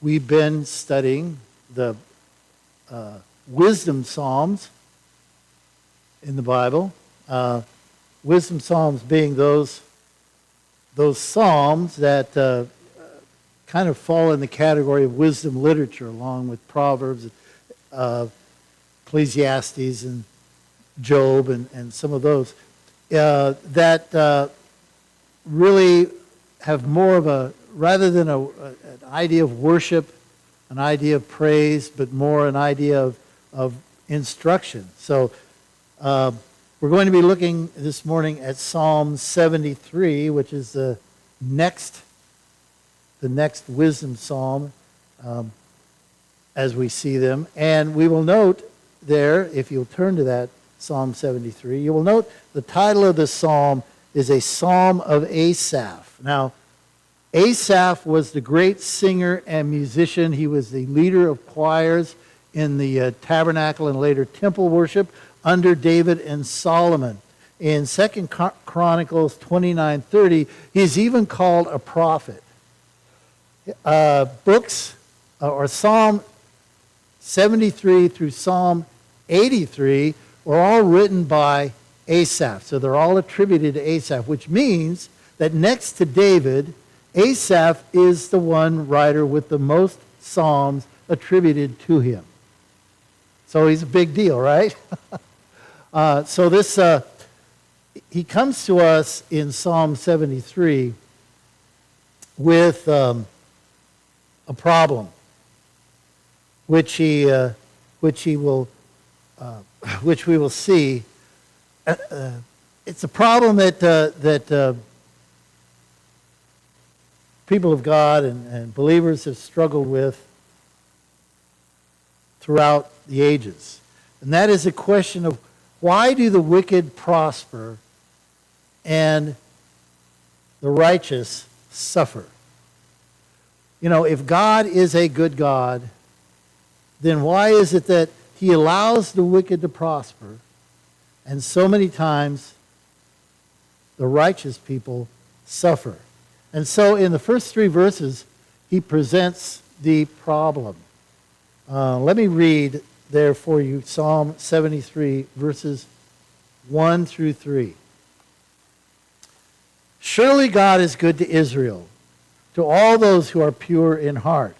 We've been studying the wisdom psalms in the Bible. Wisdom psalms being those psalms that kind of fall in the category of wisdom literature, along with Proverbs, Ecclesiastes, and Job, and some of those that really have more of a, rather than an idea of worship, an idea of praise, but more an idea of instruction. So we're going to be looking this morning at Psalm 73, which is the next wisdom psalm as we see them. And we will note there, if you'll turn to that, Psalm 73, you will note the title of the psalm is a Psalm of Asaph. Now, Asaph was the great singer and musician. He was the leader of choirs in the tabernacle and later temple worship under David and Solomon. In 2 Chronicles 29:30, he's even called a prophet. Books, or Psalm 73 through Psalm 83, were all written by Asaph. So they're all attributed to Asaph, which means that next to David, Asaph is the one writer with the most psalms attributed to him. So he's a big deal, right? So this, he comes to us in Psalm 73 with a problem, which we will see. It's a problem that people of God and believers have struggled with throughout the ages. And that is a question of, why do the wicked prosper and the righteous suffer? You know, if God is a good God, then why is it that he allows the wicked to prosper, and so many times the righteous people suffer? And so in the first 3 verses, he presents the problem. Let me read there for you Psalm 73, verses 1 through 3. Surely God is good to Israel, to all those who are pure in heart.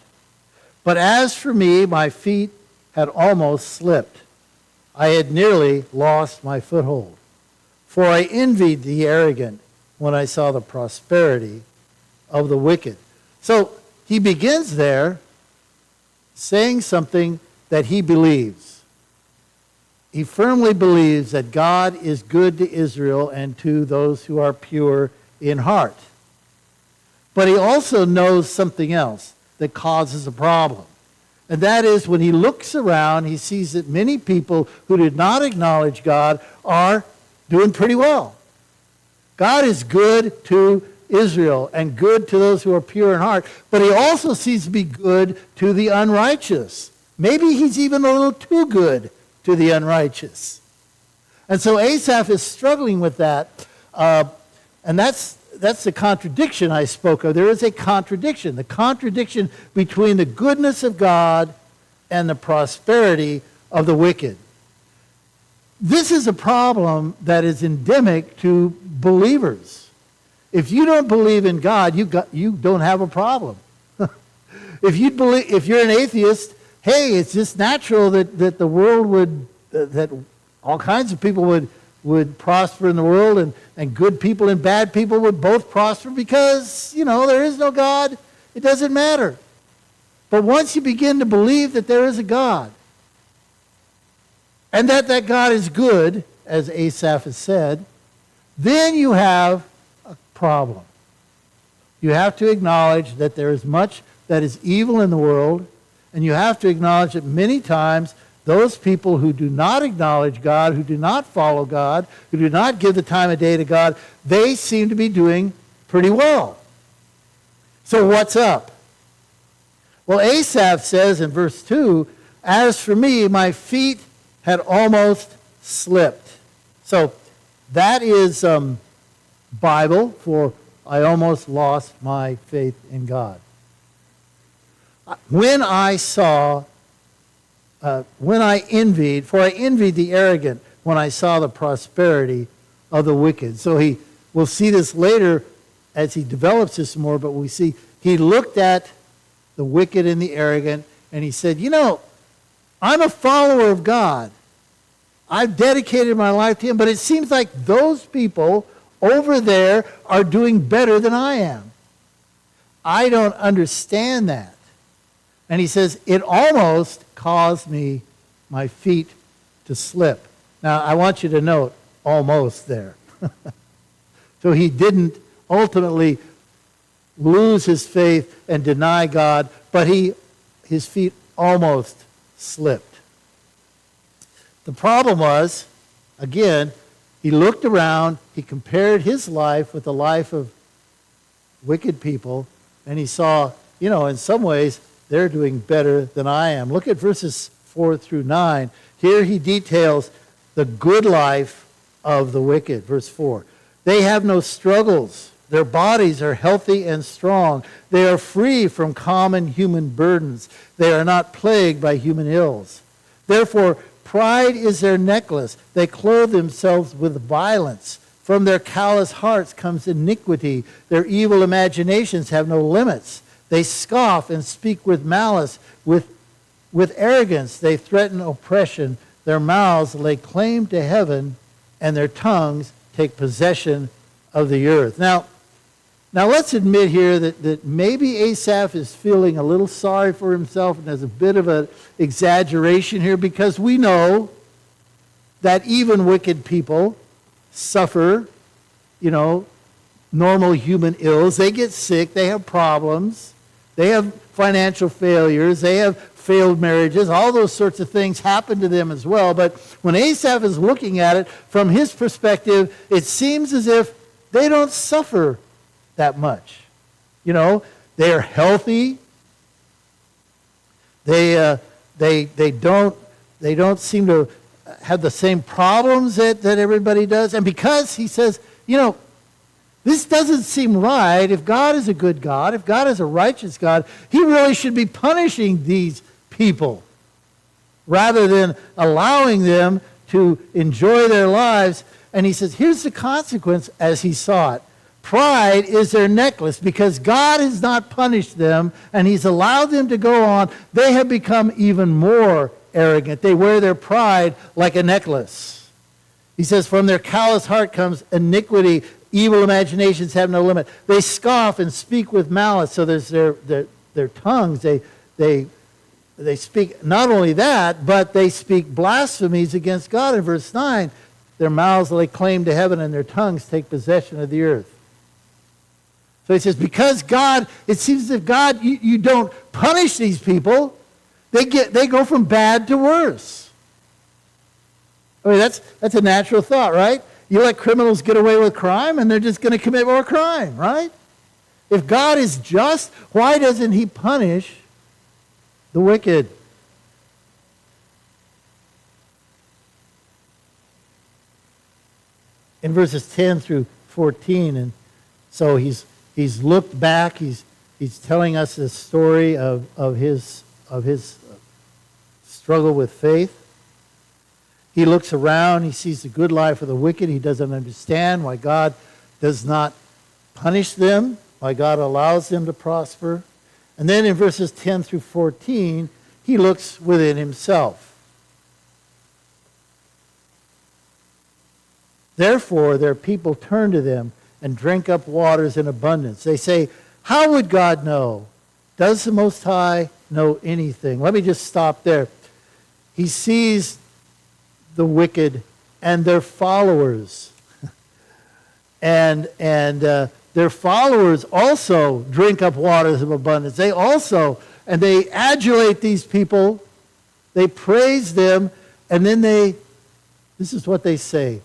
But as for me, my feet had almost slipped. I had nearly lost my foothold. For I envied the arrogant when I saw the prosperity of the wicked. So he begins there saying something that he believes. He firmly believes that God is good to Israel and to those who are pure in heart. But he also knows something else that causes a problem. And that is, when he looks around, he sees that many people who did not acknowledge God are doing pretty well. God is good to Israel and good to those who are pure in heart, but he also sees to be good to the unrighteous. Maybe he's even a little too good to the unrighteous. And so Asaph is struggling with that, and that's the contradiction I spoke of. There is a contradiction, the contradiction between the goodness of God and the prosperity of the wicked. This is a problem that is endemic to believers. If you don't believe in God, you don't have a problem. If you're an atheist, hey, it's just natural that the world would, that all kinds of people would prosper in the world, and good people and bad people would both prosper because, there is no God. It doesn't matter. But once you begin to believe that there is a God, and that God is good, as Asaph has said, then you have a problem. You have to acknowledge that there is much that is evil in the world, and you have to acknowledge that many times those people who do not acknowledge God, who do not follow God, who do not give the time of day to God, they seem to be doing pretty well. So what's up? Well, Asaph says in verse 2, as for me, my feet had almost slipped. So that is Bible for I almost lost my faith in God. When I saw, when I envied, for I envied the arrogant when I saw the prosperity of the wicked. So we'll see this later as he develops this more, but we see he looked at the wicked and the arrogant, and he said, I'm a follower of God. I've dedicated my life to him, but it seems like those people over there are doing better than I am. I don't understand that. And he says, it almost caused my feet to slip. Now, I want you to note, almost there. So he didn't ultimately lose his faith and deny God, but his feet almost slipped. The problem was, again, he looked around, he compared his life with the life of wicked people, and he saw, in some ways, they're doing better than I am. Look at verses 4 through 9. Here he details the good life of the wicked. Verse 4. They have no struggles. Their bodies are healthy and strong. They are free from common human burdens. They are not plagued by human ills. Therefore, pride is their necklace. They clothe themselves with violence. From their callous hearts comes iniquity. Their evil imaginations have no limits. They scoff and speak with malice. With arrogance they threaten oppression. Their mouths lay claim to heaven, and their tongues take possession of the earth. Now let's admit here that maybe Asaph is feeling a little sorry for himself, and there's a bit of an exaggeration here, because we know that even wicked people suffer, normal human ills. They get sick, they have problems, they have financial failures, they have failed marriages, all those sorts of things happen to them as well. But when Asaph is looking at it from his perspective, it seems as if they don't suffer that much. They are healthy. They don't seem to have the same problems that everybody does. And because he says, this doesn't seem right. If God is a good God, if God is a righteous God, he really should be punishing these people rather than allowing them to enjoy their lives. And he says, here's the consequence as he saw it. Pride is their necklace. Because God has not punished them and he's allowed them to go on, they have become even more arrogant. They wear their pride like a necklace. He says, from their callous heart comes iniquity. Evil imaginations have no limit. They scoff and speak with malice. So there's their tongues. They speak not only that, but they speak blasphemies against God. In verse 9, their mouths lay claim to heaven, and their tongues take possession of the earth. So he says, because God, it seems as if God, you don't punish these people, they go from bad to worse. I mean, that's a natural thought, right? You let criminals get away with crime, and they're just going to commit more crime, right? If God is just, why doesn't he punish the wicked? In verses 10 through 14, and so he's looked back. He's telling us the story of his struggle with faith. He looks around. He sees the good life of the wicked. He doesn't understand why God does not punish them, why God allows them to prosper. And then in verses 10 through 14, he looks within himself. Therefore, their people turn to them and drink up waters in abundance. They say, how would God know? Does the Most High know anything? Let me just stop there. He sees the wicked and their followers. and their followers also drink up waters of abundance. They adulate these people. They praise them. And then this is what they say.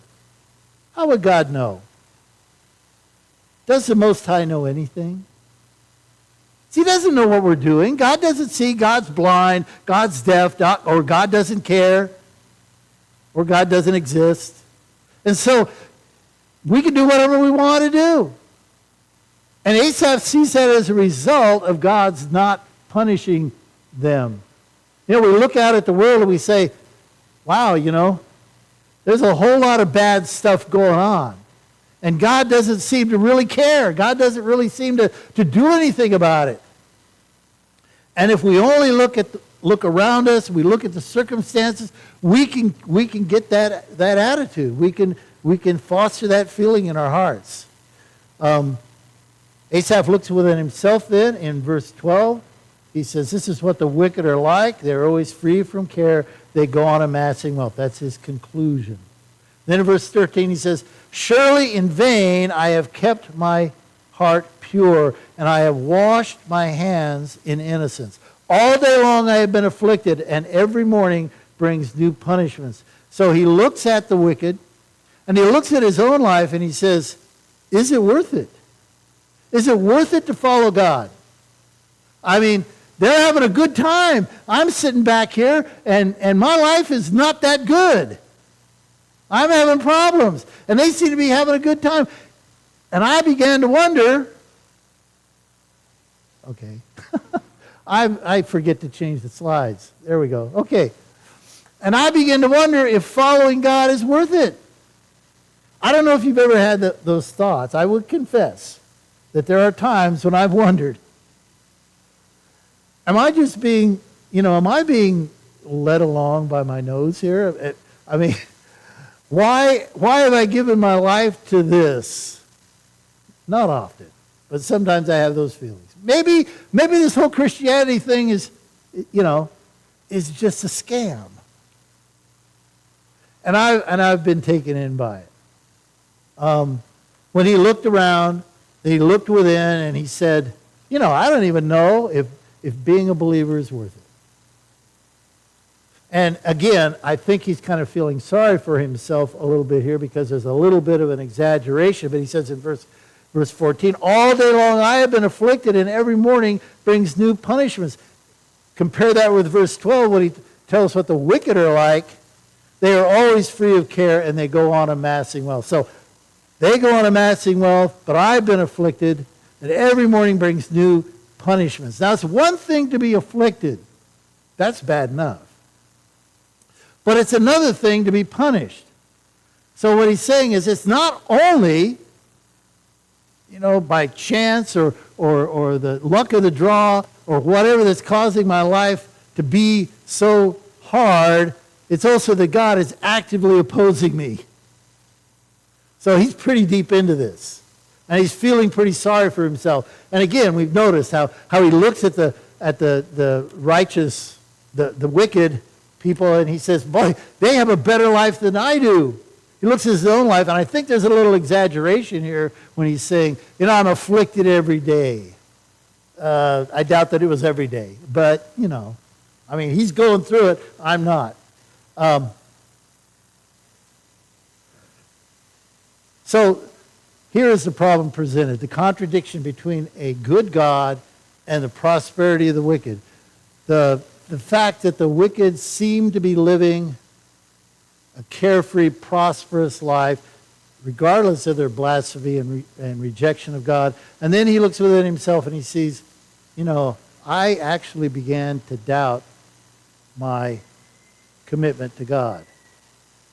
How would God know? Does the Most High know anything? He doesn't know what we're doing. God doesn't see. God's blind. God's deaf. Or God doesn't care. Or God doesn't exist. And so we can do whatever we want to do. And Asaph sees that as a result of God's not punishing them. We look out at the world and we say, wow, there's a whole lot of bad stuff going on. And God doesn't seem to really care. God doesn't really seem to do anything about it. And if we only look around us, we look at the circumstances, we can get that attitude. We can foster that feeling in our hearts. Asaph looks within himself then in verse 12. He says, this is what the wicked are like. They're always free from care. They go on amassing wealth. That's his conclusion. Then in verse 13 he says, surely in vain I have kept my heart pure, and I have washed my hands in innocence. All day long I have been afflicted, and every morning brings new punishments. So he looks at the wicked, and he looks at his own life, and he says, is it worth it? Is it worth it to follow God? I mean, they're having a good time. I'm sitting back here, and my life is not that good. I'm having problems, and they seem to be having a good time. And I began to wonder, okay, I forget to change the slides. There we go. Okay. And I began to wonder if following God is worth it. I don't know if you've ever had those thoughts. I would confess that there are times when I've wondered, am I being led along by my nose here? I mean, why have I given my life to this? Not often, but sometimes I have those feelings. Maybe this whole Christianity thing is just a scam. And I've been taken in by it. When he looked around, he looked within, and he said, I don't even know if being a believer is worth it. And again, I think he's kind of feeling sorry for himself a little bit here because there's a little bit of an exaggeration. But he says in verse 14, all day long I have been afflicted, and every morning brings new punishments. Compare that with verse 12 when he tells us what the wicked are like. They are always free of care, and they go on amassing wealth. So they go on amassing wealth, but I've been afflicted, and every morning brings new punishments. Now, it's one thing to be afflicted. That's bad enough. But it's another thing to be punished. So what he's saying is it's not only, by chance or the luck of the draw or whatever that's causing my life to be so hard, it's also that God is actively opposing me. So he's pretty deep into this. And he's feeling pretty sorry for himself. And again, we've noticed how he looks at the righteous, the wicked people, and he says, boy, they have a better life than I do. He looks at his own life, and I think there's a little exaggeration here when he's saying, I'm afflicted every day. I doubt that it was every day. But, he's going through it. I'm not. So here is the problem presented, the contradiction between a good God and the prosperity of the wicked. The fact that the wicked seem to be living a carefree, prosperous life, regardless of their blasphemy and rejection of God. And then he looks within himself and he sees, I actually began to doubt my commitment to God.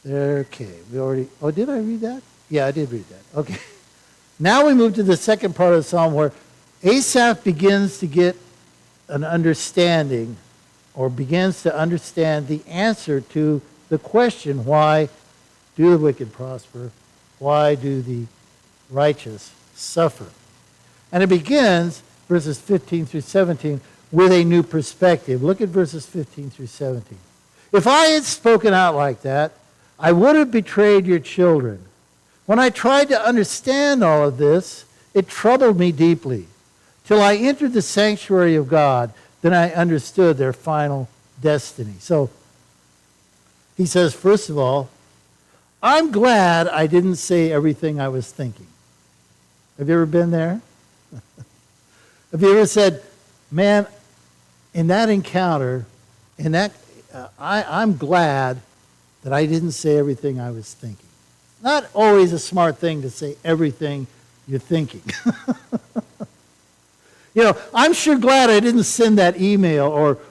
Okay, did I read that? Yeah, I did read that. Okay. Now we move to the second part of the psalm where Asaph begins to get an understanding or begins to understand the answer to the question, why do the wicked prosper? Why do the righteous suffer? And it begins, verses 15 through 17, with a new perspective. Look at verses 15 through 17. If I had spoken out like that, I would have betrayed your children. When I tried to understand all of this, it troubled me deeply. Till I entered the sanctuary of God, then I understood their final destiny. So he says, first of all, I'm glad I didn't say everything I was thinking. Have you ever been there? Have you ever said, man, in that encounter, I'm glad that I didn't say everything I was thinking. Not always a smart thing to say everything you're thinking. I'm sure glad I didn't send that email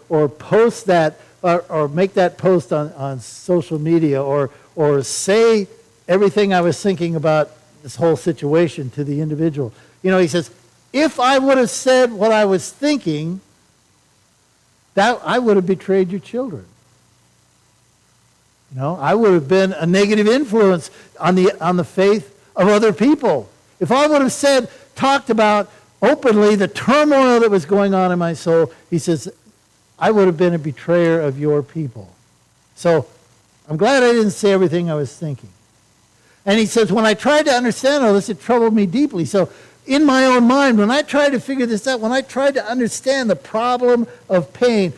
or post that or make that post on social media or say everything I was thinking about this whole situation to the individual. He says, if I would have said what I was thinking, that I would have betrayed your children. I would have been a negative influence on the faith of other people. If I would have talked about openly the turmoil that was going on in my soul, he says, I would have been a betrayer of your people. So I'm glad I didn't say everything I was thinking. And he says, when I tried to understand all this, it troubled me deeply. So in my own mind, when I tried to figure this out, when I tried to understand the problem of pain,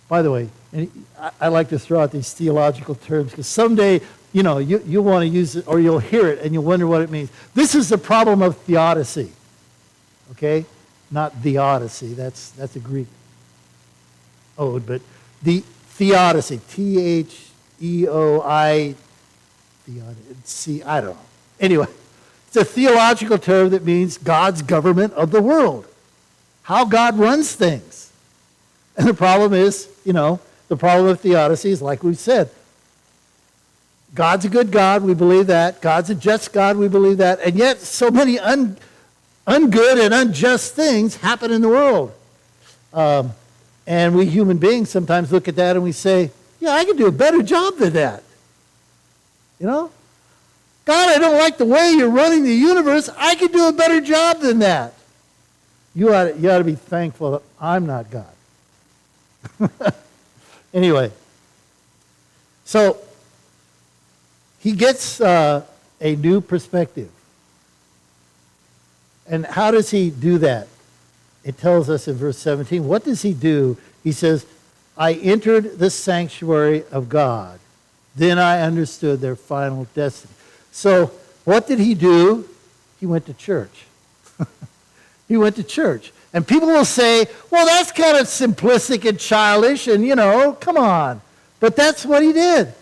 by the way, and I like to throw out these theological terms because someday, you'll want to use it or you'll hear it and you'll wonder what it means. This is the problem of theodicy. Okay? Not the Odyssey. That's a Greek ode, but the theodicy. Theoi. I don't know. Anyway, it's a theological term that means God's government of the world. How God runs things. And the problem is, the problem of theodicy is like we've said. God's a good God, we believe that. God's a just God, we believe that. And yet so many ungood and unjust things happen in the world. And we human beings sometimes look at that and we say, yeah, I can do a better job than that. God, I don't like the way you're running the universe. I can do a better job than that. You ought to be thankful that I'm not God. Anyway, so he gets a new perspective. And how does he do that? It tells us in verse 17. What does he do? He says, I entered the sanctuary of God. Then I understood their final destiny. So what did he do? He went to church. He went to church. And people will say, well, that's kind of simplistic and childish and, come on. But that's what he did.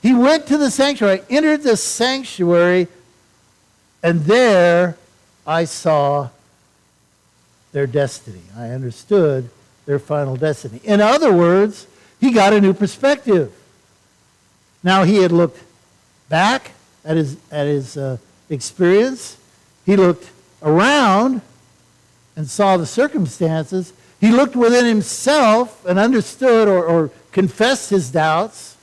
He went to the sanctuary, entered the sanctuary, and there I saw their destiny. I understood their final destiny. In other words, he got a new perspective. Now, he had looked back at his experience. He looked around and saw the circumstances. He looked within himself and understood or confessed his doubts.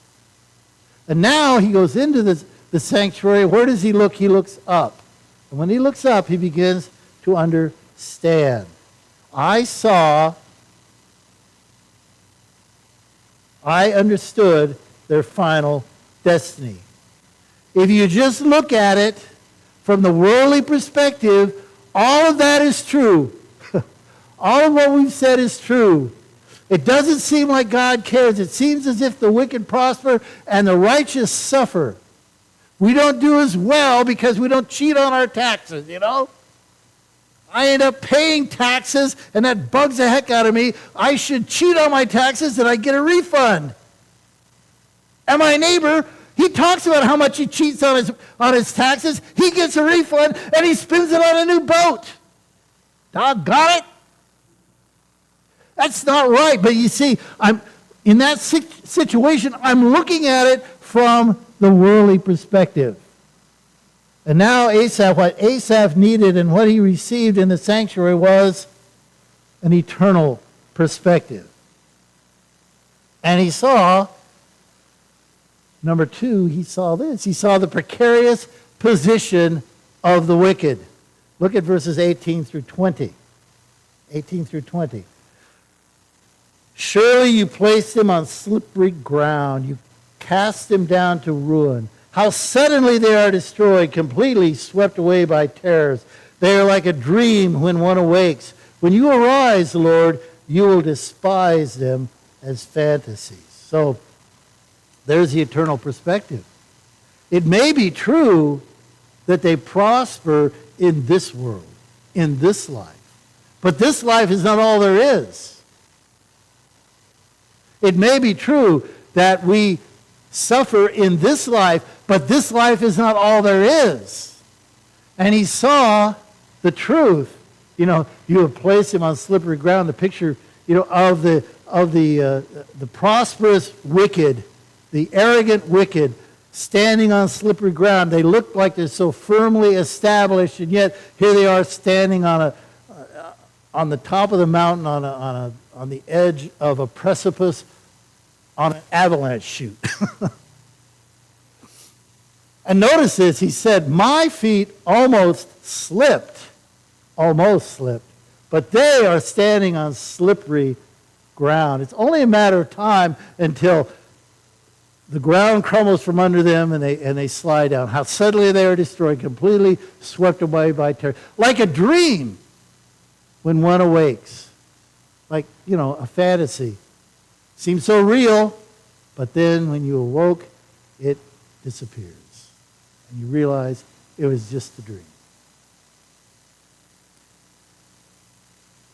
And now he goes into the sanctuary. Where does he look? He looks up. And when he looks up, he begins to understand. I understood their final destiny. If you just look at it from the worldly perspective, all of that is true. All of what we've said is true. It doesn't seem like God cares. It seems as if the wicked prosper and the righteous suffer. We don't do as well because we don't cheat on our taxes, I end up paying taxes, and that bugs the heck out of me. I should cheat on my taxes, and I get a refund. And my neighbor, he talks about how much he cheats on his taxes. He gets a refund, and he spends it on a new boat. Doggone it. That's not right. But you see, I'm in that situation, I'm looking at it from the worldly perspective. And now what Asaph needed and what he received in the sanctuary was an eternal perspective. And he saw, number two, he saw this. He saw the precarious position of the wicked. Look at verses 18 through 20. 18 through 20. Surely you placed them on slippery ground. You cast them down to ruin. How suddenly they are destroyed, completely swept away by terrors. They are like a dream when one awakes. When you arise, Lord, you will despise them as fantasies. So there's the eternal perspective. It may be true that they prosper in this world, in this life. But this life is not all there is. It may be true that we suffer in this life, but this life is not all there is. And he saw the truth you have placed him on slippery ground. The picture, of the prosperous wicked, the arrogant wicked, standing on slippery ground. They look like they're so firmly established, and yet here they are standing on the top of the mountain, on the edge of a precipice, on an avalanche chute. And notice this, he said, my feet almost slipped, but they are standing on slippery ground. It's only a matter of time until the ground crumbles from under them and they slide down. How suddenly they are destroyed, completely swept away by terror. Like a dream when one awakes. Like, a fantasy. Seems so real, but then when you awoke, it disappears. And you realize it was just a dream.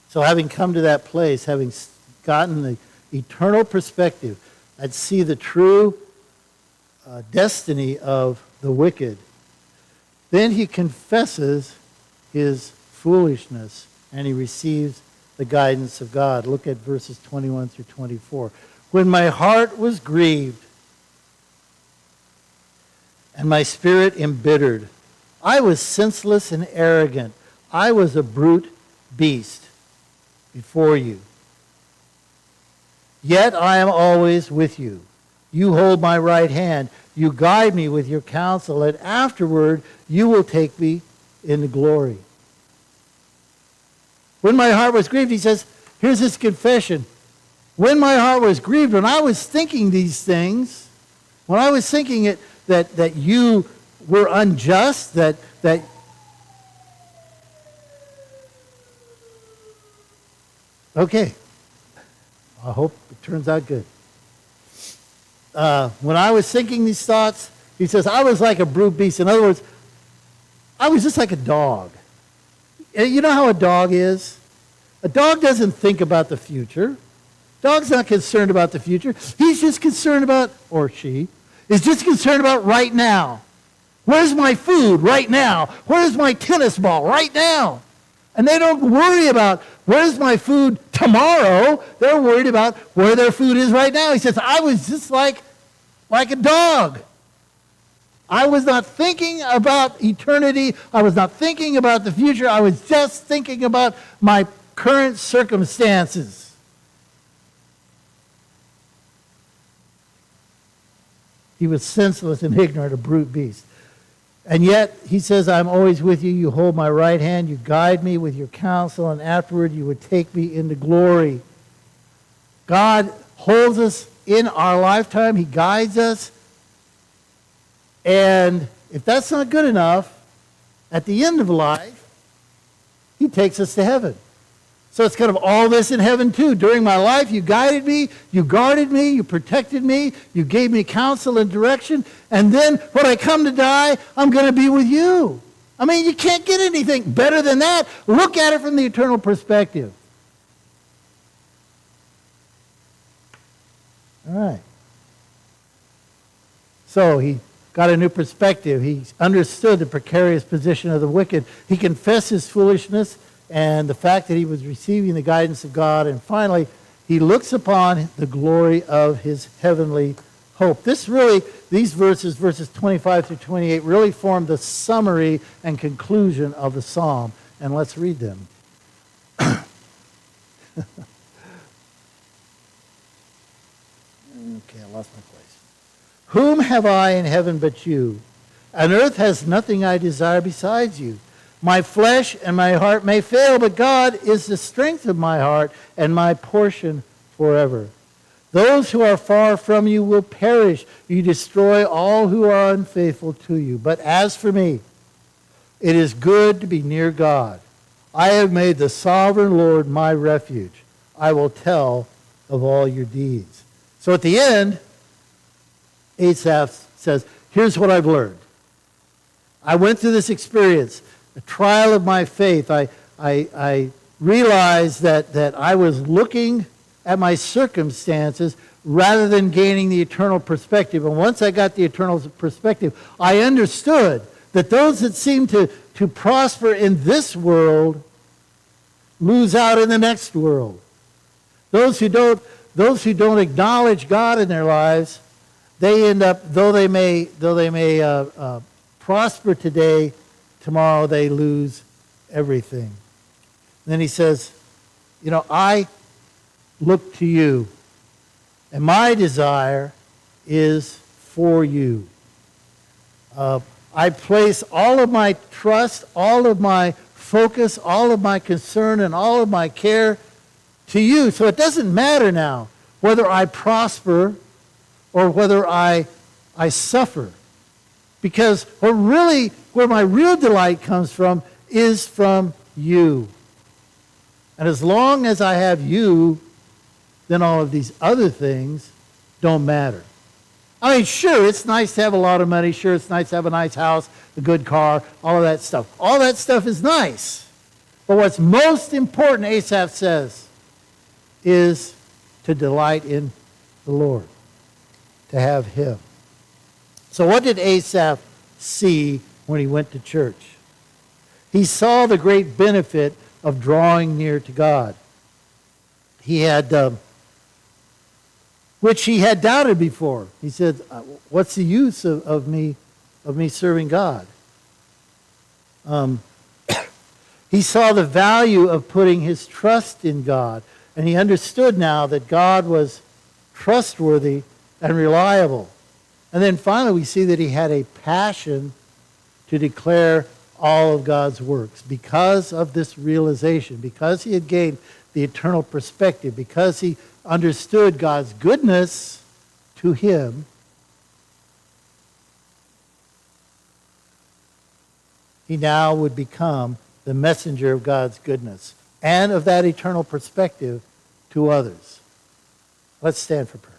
So having come to that place, having gotten the eternal perspective, I'd see the true destiny of the wicked. Then he confesses his foolishness and he receives the guidance of God. Look at verses 21 through 24. When my heart was grieved and my spirit embittered, I was senseless and arrogant. I was a brute beast before you. Yet I am always with you. You hold my right hand. You guide me with your counsel, and afterward you will take me into glory. When my heart was grieved, he says, here's his confession. When my heart was grieved, when I was thinking these things, when I was thinking that you were unjust, that okay, I hope it turns out good. When I was thinking these thoughts, he says, I was like a brute beast. In other words, I was just like a dog. You know how a dog is? A dog doesn't think about the future. Dog's not concerned about the future. He's just concerned about, or she, is just concerned about right now. Where's my food right now? Where's my tennis ball right now? And they don't worry about where's my food tomorrow. They're worried about where their food is right now. He says, I was just like a dog. I was not thinking about eternity. I was not thinking about the future. I was just thinking about my current circumstances. He was senseless and ignorant, a brute beast. And yet, he says, I'm always with you. You hold my right hand. You guide me with your counsel, and afterward you would take me into glory. God holds us in our lifetime. He guides us. And if that's not good enough, at the end of life, he takes us to heaven. So it's kind of all this in heaven too. During my life, you guided me, you guarded me, you protected me, you gave me counsel and direction, and then when I come to die, I'm going to be with you. I mean, you can't get anything better than that. Look at it from the eternal perspective. All right. So he got a new perspective. He understood the precarious position of the wicked. He confessed his foolishness and the fact that he was receiving the guidance of God. And finally, he looks upon the glory of his heavenly hope. These verses 25 through 28, really form the summary and conclusion of the psalm. And let's read them. Okay, I lost my place. Whom have I in heaven but you? On earth has nothing I desire besides you. My flesh and my heart may fail, but God is the strength of my heart and my portion forever. Those who are far from you will perish. You destroy all who are unfaithful to you. But as for me, it is good to be near God. I have made the sovereign Lord my refuge. I will tell of all your deeds. So at the end, Asaph says, here's what I've learned. I went through this experience, a trial of my faith. I realized that I was looking at my circumstances rather than gaining the eternal perspective. And once I got the eternal perspective, I understood that those that seem to prosper in this world lose out in the next world. Those who don't acknowledge God in their lives, they end up, though they may prosper today, tomorrow they lose everything. And then he says, I look to you, and my desire is for you. I place all of my trust, all of my focus, all of my concern, and all of my care to you. So it doesn't matter now whether I prosper or whether I suffer. Because where my real delight comes from is from you. And as long as I have you, then all of these other things don't matter. I mean, sure, it's nice to have a lot of money. Sure, it's nice to have a nice house, a good car, all of that stuff. All that stuff is nice. But what's most important, Asaph says, is to delight in the Lord, to have him. So what did Asaph see when he went to church? He saw the great benefit of drawing near to God. He had, which he had doubted before. He said, what's the use of me serving God? He saw the value of putting his trust in God, and he understood now that God was trustworthy and reliable. And then finally we see that he had a passion to declare all of God's works because of this realization, because he had gained the eternal perspective, because he understood God's goodness to him. He now would become the messenger of God's goodness and of that eternal perspective to others. Let's stand for prayer.